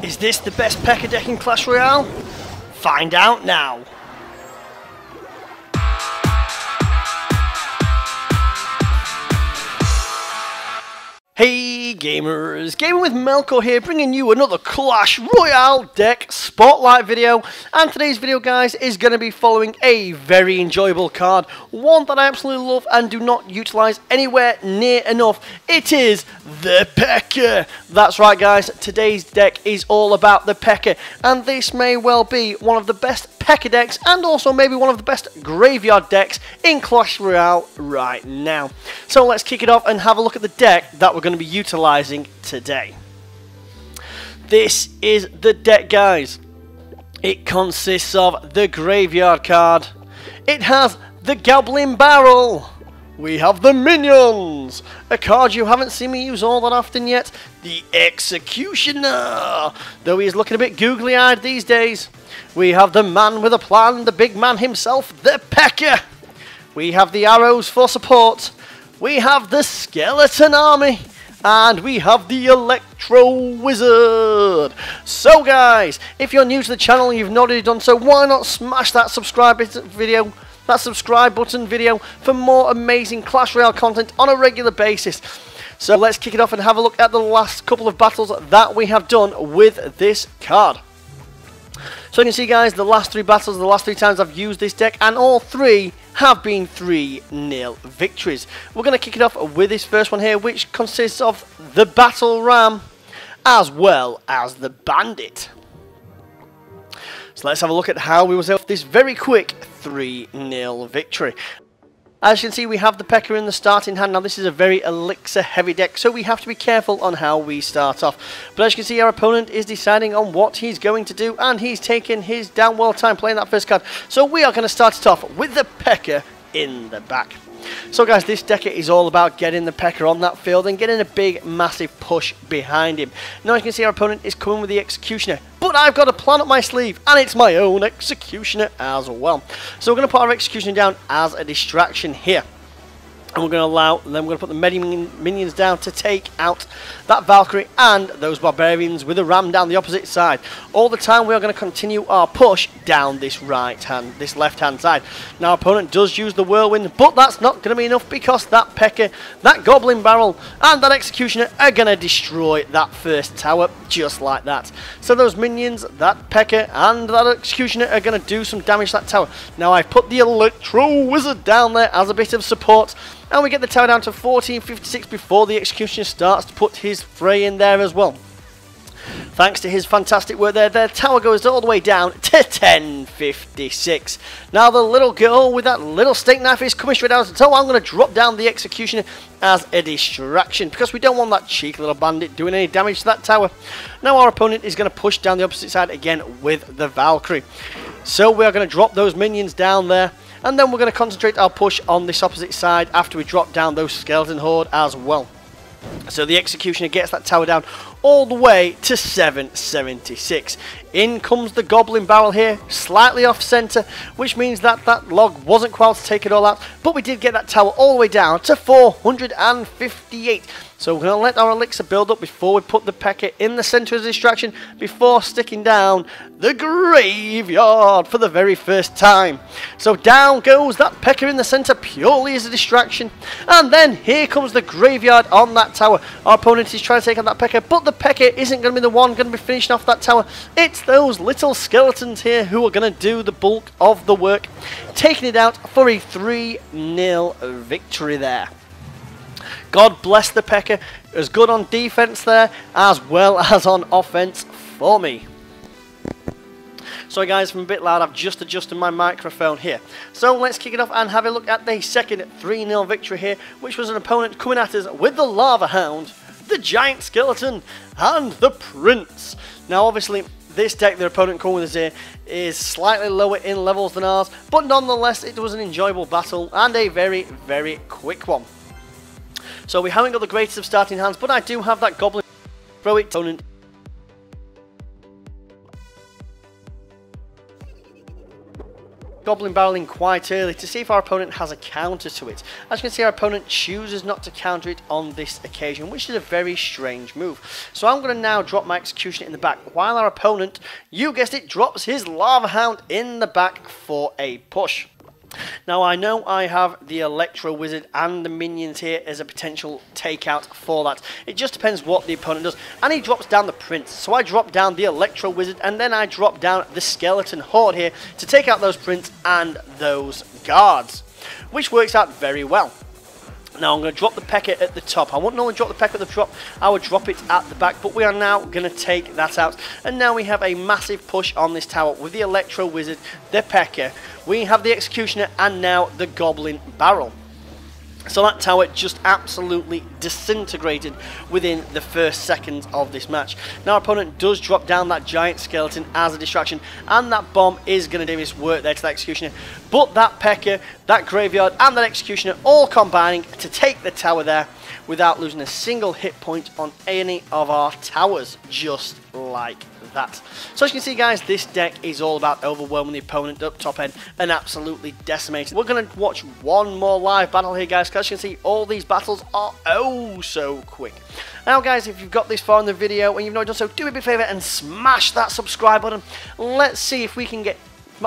Is this the best Pekka deck in Clash Royale? Find out now. Hey gamers, GamingWithMelkor here, bringing you another Clash Royale deck spotlight video. And today's video, guys, is going to be following a very enjoyable card, one that I absolutely love and do not utilize anywhere near enough. It is the Pekka. That's right, guys, today's deck is all about the Pekka, and this may well be one of the best Pekka decks and also maybe one of the best Graveyard decks in Clash Royale right now. So let's kick it off and have a look at the deck that we're going to be utilizing today. This is the deck, guys. It consists of the Graveyard card. It has the Goblin Barrel. We have the Minions, a card you haven't seen me use all that often yet. The Executioner, though he is looking a bit googly-eyed these days. We have the man with a plan, the big man himself, the Pekka. We have the arrows for support. We have the Skeleton Army. And we have the Electro Wizard. So guys, if you're new to the channel and you've not already done so, why not smash that subscribe button video for more amazing Clash Royale content on a regular basis. So let's kick it off and have a look at the last couple of battles that we have done with this card. So you can see, guys, the last three battles, the last three times I've used this deck, and all three have been 3-0 victories. We're going to kick it off with this first one here, which consists of the Battle Ram as well as the Bandit. So let's have a look at how we was able to this very quick 3-0 victory. As you can see, we have the Pekka in the starting hand. Now, this is a very elixir-heavy deck, so we have to be careful on how we start off. But as you can see, our opponent is deciding on what he's going to do, and he's taking his damn well time playing that first card. So we are going to start it off with the Pekka in the back. So guys, this deck is all about getting the Pekka on that field and getting a big, massive push behind him. Now, as you can see, our opponent is coming with the Executioner. But I've got a plan up my sleeve, and it's my own Executioner as well. So we're going to put our Executioner down as a distraction here. And we're going to put the minions down to take out that Valkyrie and those barbarians with a ram down the opposite side. All the time we are going to continue our push down this left hand side. Now, our opponent does use the whirlwind, but that's not going to be enough because that Pekka, that Goblin Barrel and that Executioner are going to destroy that first tower just like that. So those minions, that Pekka and that Executioner are going to do some damage to that tower. Now, I've put the Electro Wizard down there as a bit of support. And we get the tower down to 1456 before the Executioner starts to put his fray in there as well. Thanks to his fantastic work there, their tower goes all the way down to 1056. Now the little girl with that little steak knife is coming straight out, so I'm going to drop down the Executioner as a distraction because we don't want that cheeky little bandit doing any damage to that tower. Now our opponent is going to push down the opposite side again with the Valkyrie. So we are going to drop those minions down there. And then we're going to concentrate our push on this opposite side after we drop down those skeleton horde as well. So the Executioner gets that tower down all the way to 776. In comes the Goblin Barrel here, slightly off center, which means that that log wasn't quite to take it all out. But we did get that tower all the way down to 458. So we're going to let our elixir build up before we put the Pekka in the center as a distraction before sticking down the Graveyard for the very first time. So down goes that Pekka in the center purely as a distraction. And then here comes the Graveyard on that tower. Our opponent is trying to take on that Pekka, but the Pekka isn't going to be the one going to be finishing off that tower. It's those little skeletons here who are going to do the bulk of the work, taking it out for a 3-0 victory there. God bless the Pekka, as good on defense there as well as on offense for me. Sorry guys, I'm a bit loud, I've just adjusted my microphone here. So let's kick it off and have a look at the second 3-0 victory here, which was an opponent coming at us with the Lava Hound, the Giant Skeleton and the Prince. Now obviously this deck the opponent coming with us here is slightly lower in levels than ours, but nonetheless it was an enjoyable battle and a very, very quick one. So we haven't got the greatest of starting hands, but I do have that Goblin throw it opponent. Goblin Barrel in quite early to see if our opponent has a counter to it. As you can see, our opponent chooses not to counter it on this occasion, which is a very strange move. So I'm going to now drop my Executioner in the back, while our opponent, you guessed it, drops his Lava Hound in the back for a push. Now I know I have the Electro Wizard and the minions here as a potential takeout for that. It just depends what the opponent does. And he drops down the Prince. So I drop down the Electro Wizard and then I drop down the Skeleton Horde here to take out those Prince and those guards, which works out very well. Now I'm going to drop the Pekka at the top. I wouldn't normally drop the Pekka at the top, I would drop it at the back, but we are now going to take that out. And now we have a massive push on this tower with the Electro Wizard, the Pekka, we have the Executioner, and now the Goblin Barrel. So that tower just absolutely disintegrated within the first seconds of this match. Now our opponent does drop down that giant skeleton as a distraction, and that bomb is going to do his work there to the Executioner. But that Pekka, that Graveyard and that Executioner all combining to take the tower there without losing a single hit point on any of our towers, just like that. So as you can see guys, this deck is all about overwhelming the opponent up top end and absolutely decimating. We're going to watch one more live battle here guys, because as you can see, all these battles are oh so quick. Now guys, if you've got this far in the video and you've not done so, do me a big favour and smash that subscribe button. Let's see if we can get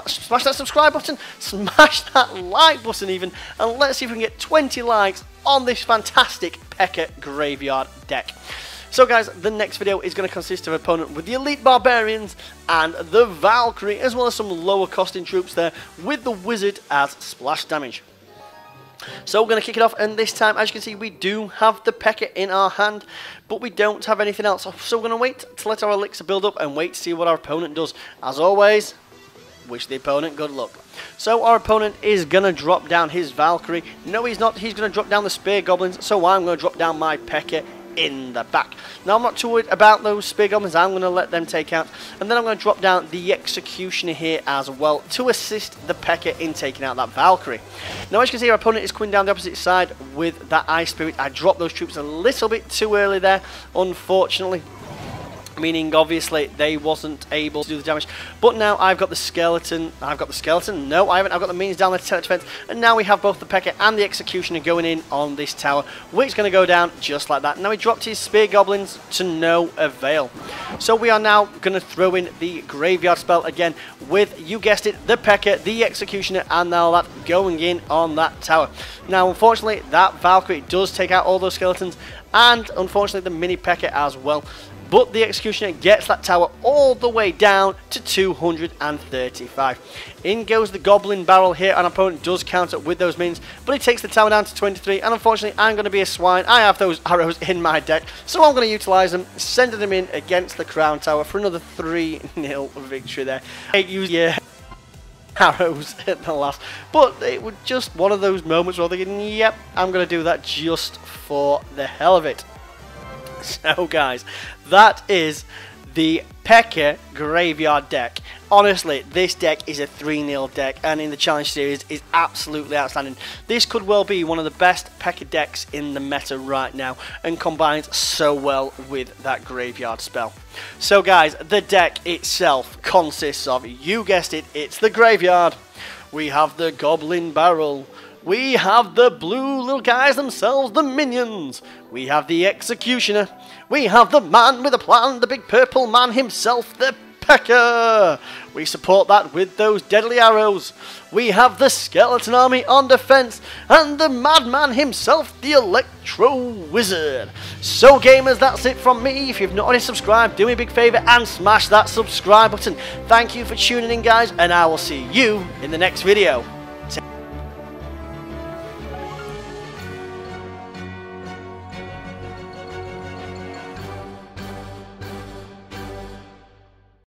smash that subscribe button, smash that like button even, and let's see if we can get 20 likes on this fantastic Pekka Graveyard deck. So guys, the next video is going to consist of an opponent with the Elite Barbarians and the Valkyrie, as well as some lower costing troops there with the Wizard as splash damage. So we're going to kick it off, and this time, as you can see, we do have the Pekka in our hand, but we don't have anything else. So we're going to wait to let our elixir build up and wait to see what our opponent does. As always, wish the opponent good luck. So our opponent is going to drop down his Valkyrie. No, he's not. He's going to drop down the Spear Goblins, so I'm going to drop down my Pekka in the back. Now I'm not too worried about those Spear Goblins, I'm going to let them take out, and then I'm going to drop down the Executioner here as well to assist the Pekka in taking out that Valkyrie. Now as you can see, our opponent is coming down the opposite side with that Ice Spirit. I dropped those troops a little bit too early there, unfortunately, meaning obviously they wasn't able to do the damage. But now I've got the skeleton. No, I haven't. I've got the minions down the defense, and now we have both the Pekka and the Executioner going in on this tower, which is going to go down just like that. Now he dropped his Spear Goblins to no avail. So we are now going to throw in the Graveyard spell again with, you guessed it, the Pekka, the Executioner, and now that going in on that tower. Now unfortunately that Valkyrie does take out all those skeletons, and unfortunately the mini Pekka as well. But the Executioner gets that tower all the way down to 235. In goes the Goblin Barrel here, and our opponent does counter with those minions, but he takes the tower down to 23, and unfortunately I'm going to be a swine. I have those arrows in my deck, so I'm going to utilise them, sending them in against the Crown Tower for another 3-0 victory there. I use arrows at the last, but it was just one of those moments where I'm thinking, yep, I'm going to do that just for the hell of it. So guys, that is the Pekka Graveyard deck. Honestly, this deck is a 3-0 deck, and in the Challenge Series is absolutely outstanding. This could well be one of the best Pekka decks in the meta right now, and combines so well with that Graveyard spell. So guys, the deck itself consists of, you guessed it, it's the Graveyard. We have the Goblin Barrel. We have the blue little guys themselves, the minions. We have the Executioner. We have the man with a plan, the big purple man himself, the Pekka. We support that with those deadly arrows. We have the skeleton army on defense, and the madman himself, the Electro Wizard. So gamers, that's it from me. If you've not already subscribed, do me a big favour and smash that subscribe button. Thank you for tuning in guys, and I will see you in the next video.